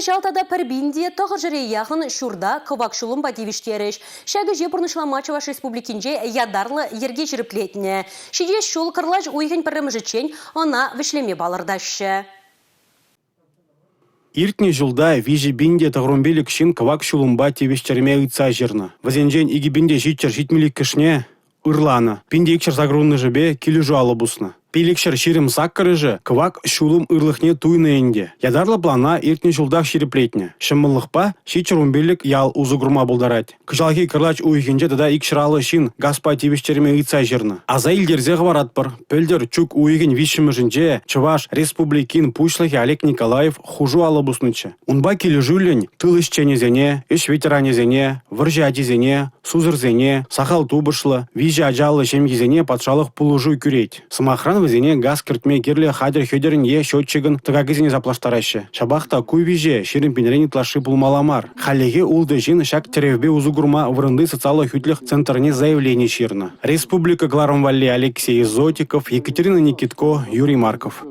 жалта пәрбинде тоғы жыры яғын шурда кывак шулым бативиштеріш. Шәгі жепұрнышлама Чуваш республикинже ядарлы ерге жіріплетіне. Шеде шул кырлаж уйғын пірімжічен она вішлеме балырдашы. Иртне жылда вижи бинде тағырымбелік шын кывак шулымба тевештерме ұйтса жерні. Вазенжен игі бинде житчер житмелік кішне ырланы. Бинде икшер загрунны жібе келі жуалы бұсны. Пелікшер шерім саккарыжы кывак шулым ырлықне туйны энде. Ядарлы плана иртне жылдақ шереплетне. Шымылықпа шитчер умбелік ял узугурма болдарать. Кыжалхи кырлач уйхенже дада икшералы шин гаспа тевештерме ұйтса жерні. Аза илдерзе ғваратпыр. Пөлдер чук уйген вишіміжінже Чуваш республикин пушлахи Олег Николаев хужу алы бұснычы. Унба келі жүлін тыл ишченезене, иш ветеранезене, выржатезене, сузырзене, сахал тубышлы, вижи ажалы шемгезене патшалық пулужу күрейт. Самохран везене газ кіртме керлі хадер хедерін е счетчігін тыгагызене заплаштарашы. Шабақта куй виже шерін пенерені тлашы пулмаламар. Халеге улды жин шак теревбе узугурма вырынды социалы хүтліх центрне заявление ширна. Республика Гларомвалли Алексей Зотиков, Екатерина Никитко, Юрий Марков.